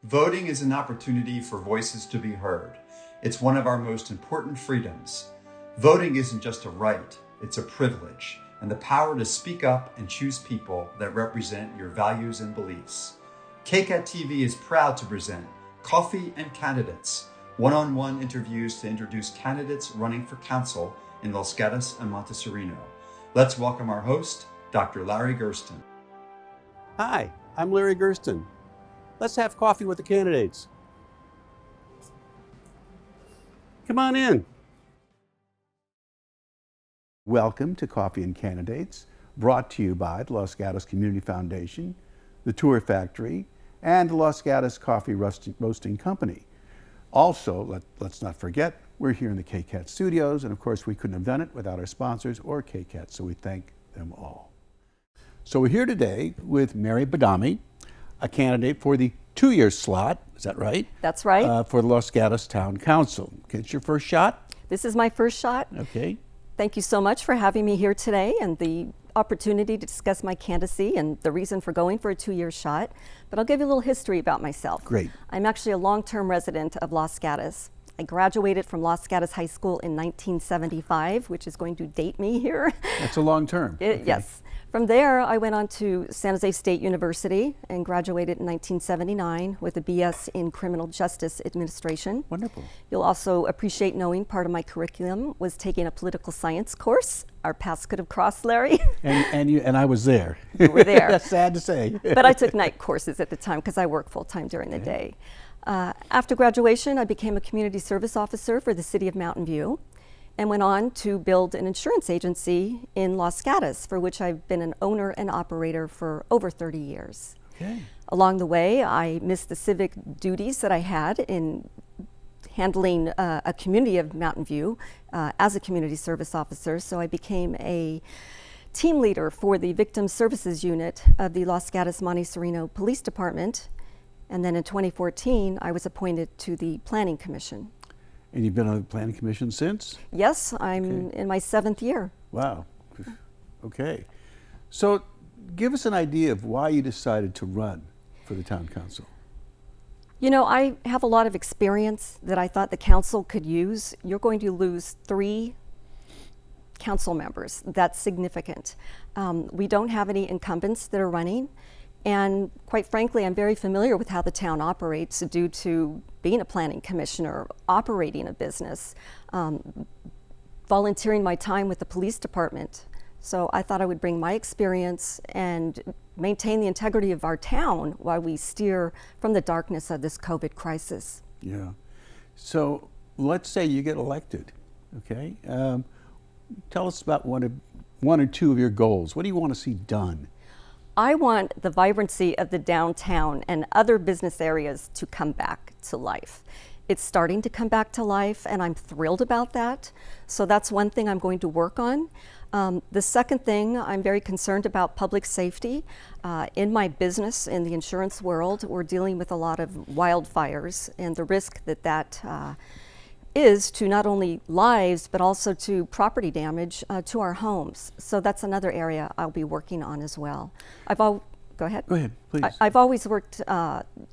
Voting is an opportunity for voices to be heard. It's one of our most important freedoms. Voting isn't just a right, it's a privilege, and the power to speak up and choose people that represent your values and beliefs. KCAT TV is proud to present Coffee and Candidates, one-on-one interviews to introduce candidates running for council in Los Gatos and Monte Sereno. Let's welcome our host, Dr. Larry Gerston. Hi, I'm Larry Gerston. Let's have coffee with the candidates. Come on in. Welcome to Coffee and Candidates, brought to you by the Los Gatos Community Foundation, the Tour Factory, and the Los Gatos Coffee Roasting Company. Also, let's not forget, we're here in the KCAT studios, and of course we couldn't have done it without our sponsors or KCAT, so we thank them all. So we're here today with Mary Badame, a candidate for the two-year slot, is that right? That's right. For the Los Gatos Town Council. Okay, it's your first shot? This is my first shot. Okay. Thank you so much for having me here today and the opportunity to discuss my candidacy and the reason for going for a two-year shot. But I'll give you a little history about myself. Great. I'm actually a long-term resident of Los Gatos. I graduated from Los Gatos High School in 1975, which is going to date me here. That's a long term. Okay. Yes. From there, I went on to San Jose State University and graduated in 1979 with a BS in Criminal Justice Administration. Wonderful. You'll also appreciate knowing part of my curriculum was taking a political science course. Our paths could have crossed, Larry. And I was there. You were there. That's sad to say. But I took night courses at the time because I work full-time during the day. After graduation, I became a community service officer for the city of Mountain View and went on to build an insurance agency in Los Gatos, for which I've been an owner and operator for over 30 years. Okay. Along the way, I missed the civic duties that I had in handling a community of Mountain View as a community service officer, so I became a team leader for the Victim Services Unit of the Los Gatos Monte Sereno Police Department. And then in 2014, I was appointed to the Planning Commission. And you've been on the Planning Commission since? Yes, I'm in my 7th year. Wow. Okay. So give us an idea of why you decided to run for the town council. You know, I have a lot of experience that I thought the council could use. You're going to lose 3 council members. That's significant. We don't have any incumbents that are running. And quite frankly, I'm very familiar with how the town operates due to being a planning commissioner, operating a business, volunteering my time with the police department. So I thought I would bring my experience and maintain the integrity of our town while we steer from the darkness of this COVID crisis. Yeah. So let's say you get elected, okay? Tell us about one or two of your goals. What do you want to see done? I want the vibrancy of the downtown and other business areas to come back to life. It's starting to come back to life, and I'm thrilled about that. So that's one thing I'm going to work on. The second thing, I'm very concerned about public safety. In my business, in the insurance world, we're dealing with a lot of wildfires and the risk that is to not only lives, but also to property damage to our homes. So that's another area I'll be working on as well. Go ahead. Go ahead, please. I've always worked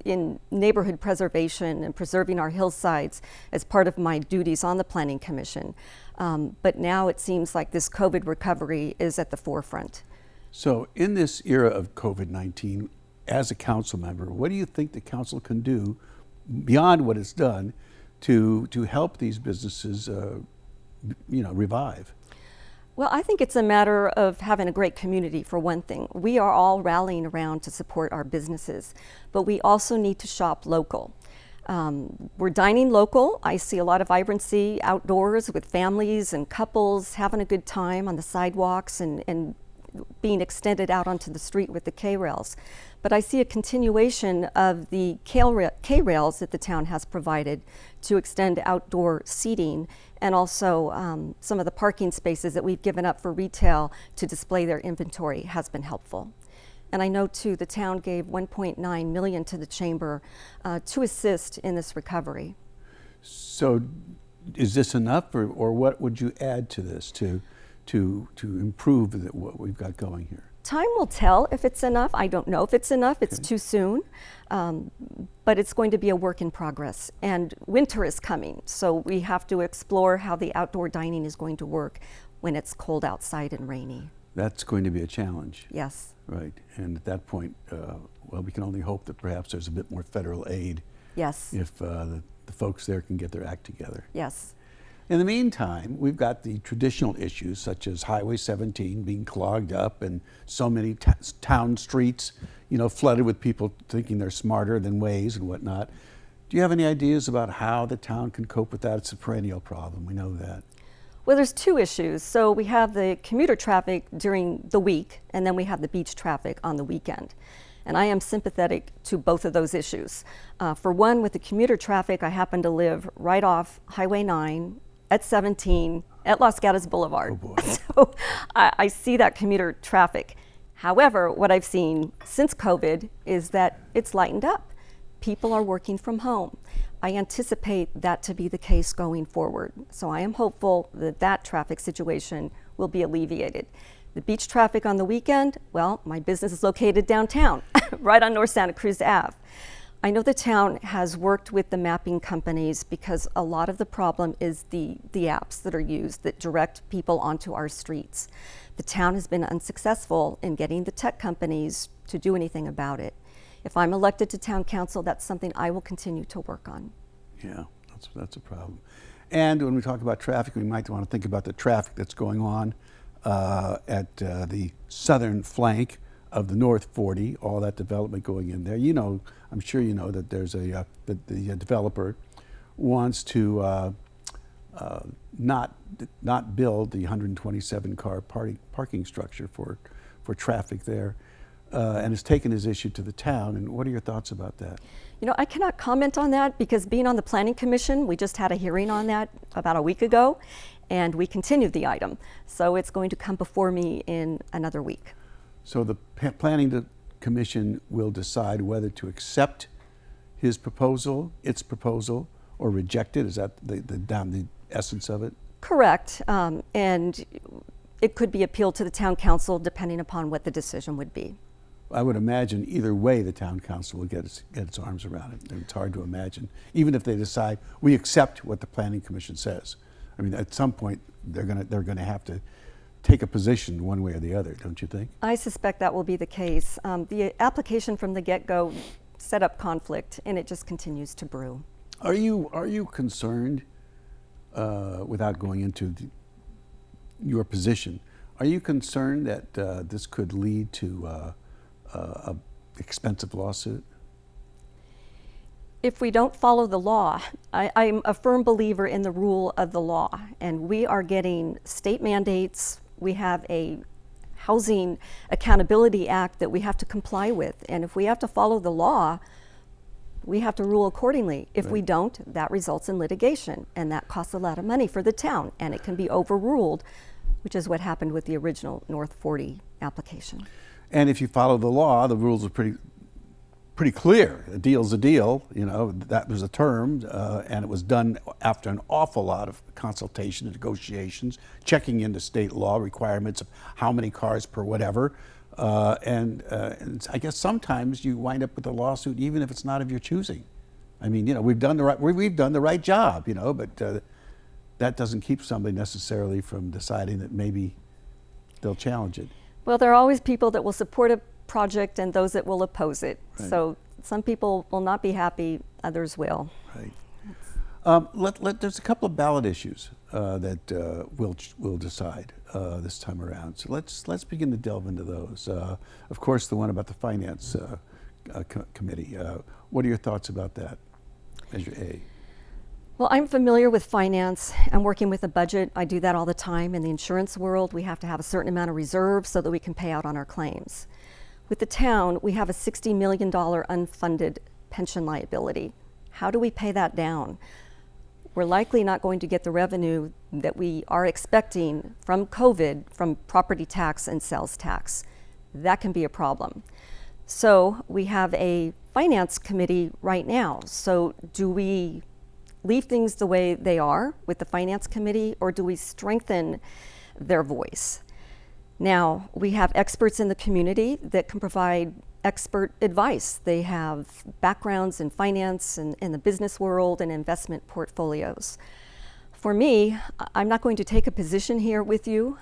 in neighborhood preservation and preserving our hillsides as part of my duties on the Planning Commission. But now it seems like this COVID recovery is at the forefront. So in this era of COVID-19, as a council member, what do you think the council can do beyond what it's done to help these businesses, revive? Well, I think it's a matter of having a great community, for one thing. We are all rallying around to support our businesses, but we also need to shop local. We're dining local. I see a lot of vibrancy outdoors with families and couples having a good time on the sidewalks and being extended out onto the street with the K-rails. But I see a continuation of the K-rails that the town has provided to extend outdoor seating, and also some of the parking spaces that we've given up for retail to display their inventory has been helpful. And I know too, the town gave $1.9 million to the chamber to assist in this recovery. So is this enough, or what would you add to this to improve what we've got going here? Time will tell if it's enough. I don't know if it's enough. It's too soon. But it's going to be a work in progress. And winter is coming, so we have to explore how the outdoor dining is going to work when it's cold outside and rainy. That's going to be a challenge. Yes. Right. And at that point, well, we can only hope that perhaps there's a bit more federal aid. Yes. If the folks there can get their act together. Yes. In the meantime, we've got the traditional issues such as Highway 17 being clogged up and so many town streets, flooded with people thinking they're smarter than Waze and whatnot. Do you have any ideas about how the town can cope with that? It's a perennial problem, we know that. Well, there's two issues. So we have the commuter traffic during the week, and then we have the beach traffic on the weekend. And I am sympathetic to both of those issues. For one, with the commuter traffic, I happen to live right off Highway 9 at 17 at Los Gatos Boulevard. Oh boy. So I see that commuter traffic. However, what I've seen since COVID is that it's lightened up. People are working from home. I anticipate that to be the case going forward. So I am hopeful that that traffic situation will be alleviated. The beach traffic on the weekend, well, my business is located downtown, right on North Santa Cruz Ave. I know the town has worked with the mapping companies because a lot of the problem is the apps that are used that direct people onto our streets. The town has been unsuccessful in getting the tech companies to do anything about it. If I'm elected to town council, that's something I will continue to work on. Yeah, that's a problem. And when we talk about traffic, we might want to think about the traffic that's going on at the southern flank of the North 40, all that development going in there. I'm sure you know that there's that the developer wants to not build the 127 car parking structure for traffic there, and has taken his issue to the town. And what are your thoughts about that? I cannot comment on that because being on the Planning Commission, we just had a hearing on that about a week ago, and we continued the item. So it's going to come before me in another week. So the Planning Commission will decide whether to accept his proposal, its proposal, or reject it? Is that the essence of it? Correct. And it could be appealed to the town council depending upon what the decision would be. I would imagine either way the town council will get its arms around it. It's hard to imagine. Even if they decide we accept what the Planning Commission says. I mean, at some point they're gonna have to take a position one way or the other, don't you think? I suspect that will be the case. The application from the get-go set up conflict, and it just continues to brew. Are you concerned, without going into your position, are you concerned that this could lead to a expensive lawsuit? If we don't follow the law, I'm a firm believer in the rule of the law, and we are getting state mandates. We have a Housing Accountability Act that we have to comply with, and if we have to follow the law, we have to rule accordingly. If we don't, that results in litigation, and that costs a lot of money for the town, and it can be overruled, which is what happened with the original North 40 application. And if you follow the law, the rules are pretty clear. A deal's a deal, that was a term, and it was done after an awful lot of consultation and negotiations, checking into state law requirements of how many cars per whatever. And I guess sometimes you wind up with a lawsuit even if it's not of your choosing. I mean, we've done the right job, but that doesn't keep somebody necessarily from deciding that maybe they'll challenge it. Well, there are always people that will support a project and those that will oppose it. Right. So some people will not be happy, others will. Right. There's a couple of ballot issues that we'll decide this time around. So let's begin to delve into those. Of course, the one about the Finance Committee. What are your thoughts about that, Measure A? Well, I'm familiar with finance. I'm working with a budget. I do that all the time. In the insurance world, we have to have a certain amount of reserves so that we can pay out on our claims. With the town, we have a $60 million unfunded pension liability. How do we pay that down? We're likely not going to get the revenue that we are expecting from COVID, from property tax and sales tax. That can be a problem. So we have a finance committee right now. So do we leave things the way they are with the finance committee, or do we strengthen their voice? Now, we have experts in the community that can provide expert advice. They have backgrounds in finance and in the business world and investment portfolios. For me, I'm not going to take a position here with you.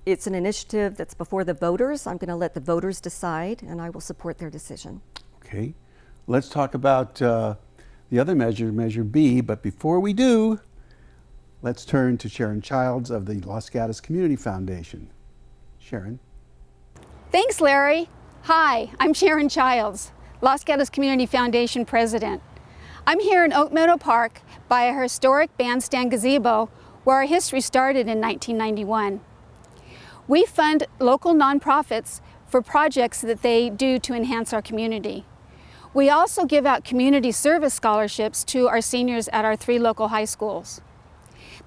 It's an initiative that's before the voters. I'm going to let the voters decide, and I will support their decision. Okay, let's talk about the other measure, Measure B, but before we do, let's turn to Sharon Childs of the Los Gatos Community Foundation. Sharon. Thanks, Larry. Hi, I'm Sharon Childs, Los Gatos Community Foundation President. I'm here in Oak Meadow Park by a historic bandstand gazebo where our history started in 1991. We fund local nonprofits for projects that they do to enhance our community. We also give out community service scholarships to our seniors at our 3 local high schools.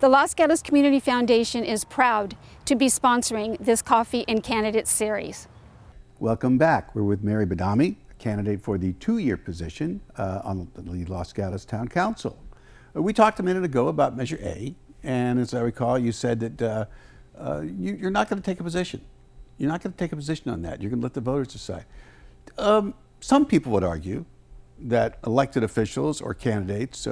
The Los Gatos Community Foundation is proud to be sponsoring this Coffee and Candidates series. Welcome back. We're with Mary Badame, a candidate for the 2-year position on the Los Gatos Town Council. We talked a minute ago about Measure A, and as I recall, you said that you're not going to take a position. You're not going to take a position on that. You're going to let the voters decide. Some people would argue that elected officials or candidates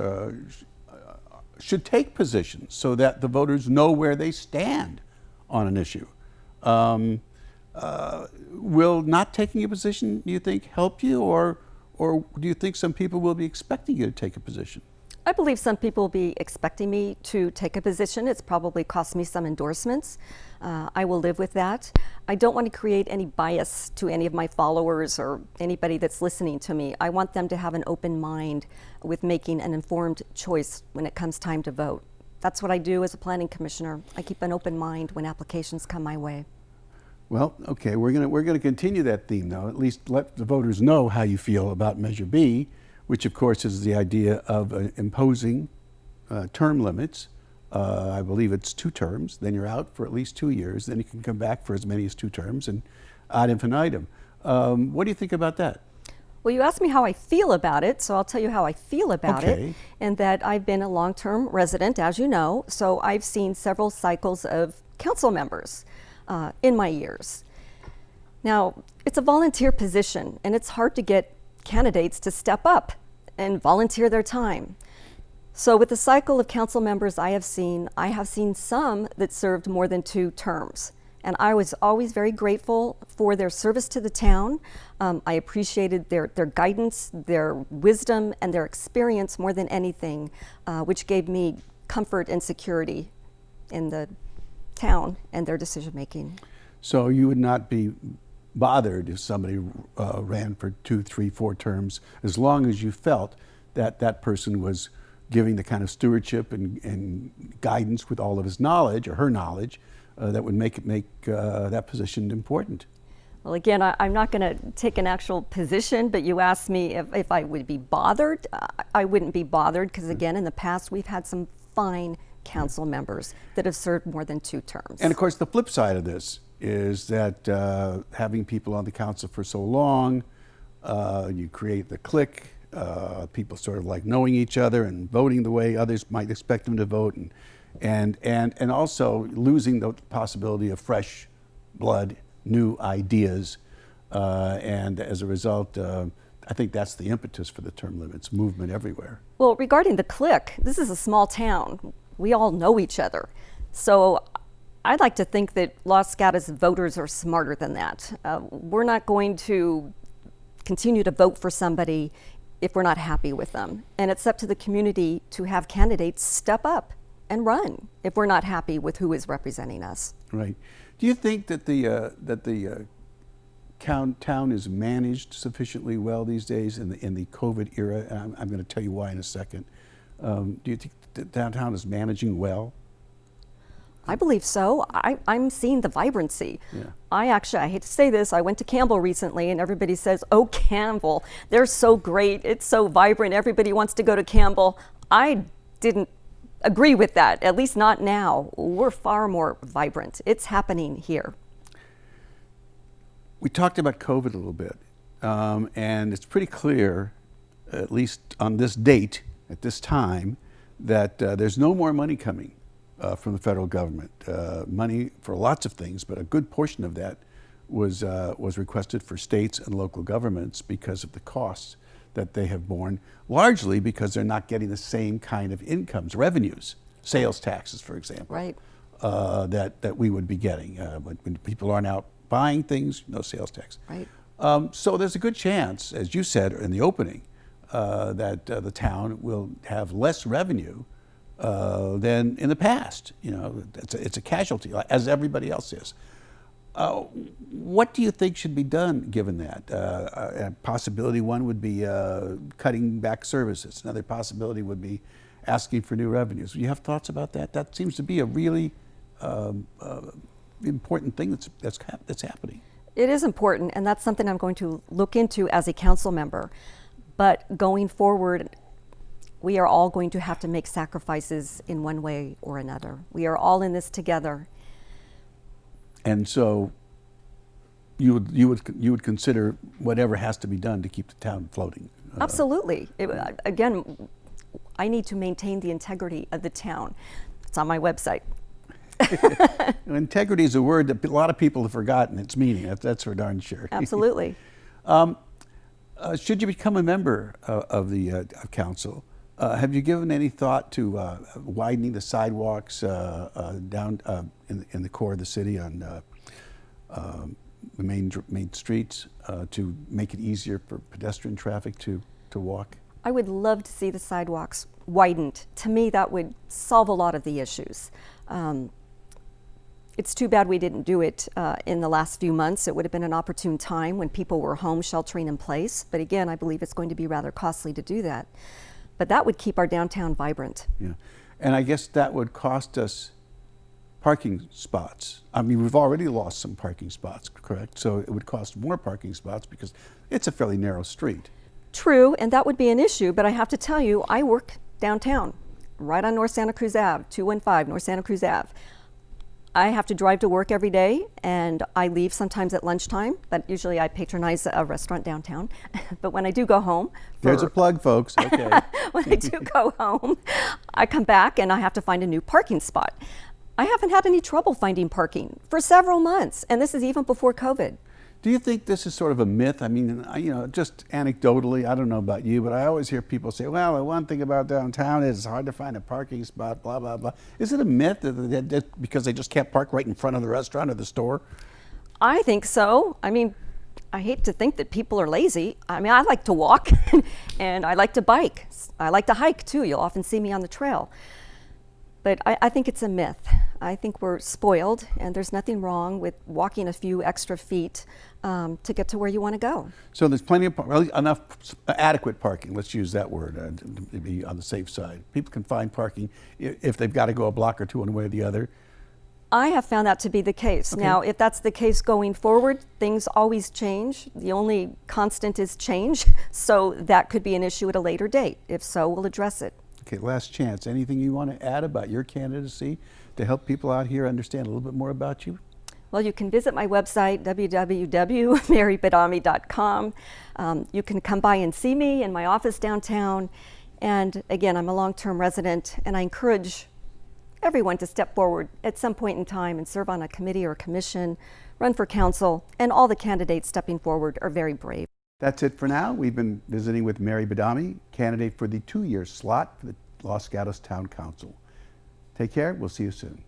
should take positions so that the voters know where they stand on an issue. Will not taking a position, do you think, help you, or do you think some people will be expecting you to take a position? I believe some people will be expecting me to take a position. It's probably cost me some endorsements. I will live with that. I don't want to create any bias to any of my followers or anybody that's listening to me. I want them to have an open mind with making an informed choice when it comes time to vote. That's what I do as a planning commissioner. I keep an open mind when applications come my way. Well, okay, we're gonna continue that theme though. At least let the voters know how you feel about Measure B, which of course is the idea of imposing term limits. I believe it's 2 terms, then you're out for at least 2 years, then you can come back for as many as 2 terms and ad infinitum. What do you think about that? Well, you asked me how I feel about it, so I'll tell you how I feel about it, and that I've been a long-term resident, as you know, so I've seen several cycles of council members in my years. Now, it's a volunteer position, and it's hard to get candidates to step up and volunteer their time. So with the cycle of council members I have seen some that served more than 2 terms. And I was always very grateful for their service to the town. I appreciated their guidance, their wisdom, and their experience more than anything, which gave me comfort and security in the town and their decision making. So you would not be bothered if somebody ran for 2, 3, 4 terms, as long as you felt that that person was giving the kind of stewardship and guidance with all of his knowledge or her knowledge that would make that position important. Well, again, I'm not going to take an actual position, but you asked me if I would be bothered. I wouldn't be bothered because, again, in the past we've had some fine council members that have served more than 2 terms. And of course, the flip side of this is that having people on the council for so long, you create the clique. People sort of like knowing each other and voting the way others might expect them to vote, and also losing the possibility of fresh blood, new ideas, and as a result, I think that's the impetus for the term limits movement everywhere. Well, regarding the clique, this is a small town. We all know each other, so I'd like to think that Los Gatos voters are smarter than that. We're not going to continue to vote for somebody if we're not happy with them. And it's up to the community to have candidates step up and run if we're not happy with who is representing us. Right. Do you think that the town is managed sufficiently well these days in the COVID era? And I'm going to tell you why in a second. Do you think the downtown is managing well? I believe so. I'm seeing the vibrancy. Yeah. I hate to say this, I went to Campbell recently and everybody says, oh, Campbell, they're so great, it's so vibrant, everybody wants to go to Campbell. I didn't agree with that, at least not now. We're far more vibrant. It's happening here. We talked about COVID a little bit, and it's pretty clear, at least on this date, at this time, that there's no more money coming from the federal government. Money for lots of things, but a good portion of that was requested for states and local governments because of the costs that they have borne, largely because they're not getting the same kind of incomes, revenues, sales taxes, for example, Right. That we would be getting. When people aren't out buying things, no sales tax. Right. So there's a good chance, as you said in the opening, that the town will have less revenue than in the past. You know, it's a casualty, as everybody else is. What do you think should be done given that? A possibility one would be cutting back services. Another possibility would be asking for new revenues. Do you have thoughts about that? That seems to be a really important thing that's happening. It is important, and that's something I'm going to look into as a council member. But going forward, we are all going to have to make sacrifices in one way or another. We are all in this together. And so you would consider whatever has to be done to keep the town floating. Absolutely. Again, I need to maintain the integrity of the town. It's on my website. Integrity is a word that a lot of people have forgotten its meaning. That's for darn sure. Absolutely. Should you become a member of the council, have you given any thought to widening the sidewalks down in the core of the city on the main streets to make it easier for pedestrian traffic to walk? I would love to see the sidewalks widened. To me, that would solve a lot of the issues. It's too bad we didn't do it in the last few months. It would have been an opportune time when people were home sheltering in place. But again, I believe it's going to be rather costly to do that. But that would keep our downtown vibrant. Yeah, and I guess that would cost us parking spots. I mean, we've already lost some parking spots, correct? So it would cost more parking spots because it's a fairly narrow street. True, and that would be an issue, but I have to tell you, I work downtown, right on North Santa Cruz Ave, 215 North Santa Cruz Ave. I have to drive to work every day, and I leave sometimes at lunchtime, but usually I patronize a restaurant downtown. But when I do go home... There's a plug, folks. Okay. When I do go home, I come back and I have to find a new parking spot. I haven't had any trouble finding parking for several months, and this is even before COVID. Do you think this is sort of a myth? I mean, you know, just anecdotally, I don't know about you, but I always hear people say, well, the one thing about downtown is it's hard to find a parking spot, blah, blah, blah. Is it a myth that because they just can't park right in front of the restaurant or the store? I think so. I mean, I hate to think that people are lazy. I mean, I like to walk and I like to bike. I like to hike too. You'll often see me on the trail. But I think it's a myth. I think we're spoiled, and there's nothing wrong with walking a few extra feet to get to where you want to go. So there's plenty of, enough adequate parking, let's use that word to be on the safe side. People can find parking if they've got to go a block or two one way or the other. I have found that to be the case. Okay. Now, if that's the case going forward, things always change. The only constant is change, so that could be an issue at a later date. If so, we'll address it. Okay, last chance. Anything you want to add about your candidacy to help people out here understand a little bit more about you? Well, you can visit my website, www.marybadame.com. You can come by and see me in my office downtown. And again, I'm a long-term resident, and I encourage everyone to step forward at some point in time and serve on a committee or a commission, run for council, and all the candidates stepping forward are very brave. That's it for now. We've been visiting with Mary Badame, candidate for the 2-year slot for the Los Gatos Town Council. Take care. We'll see you soon.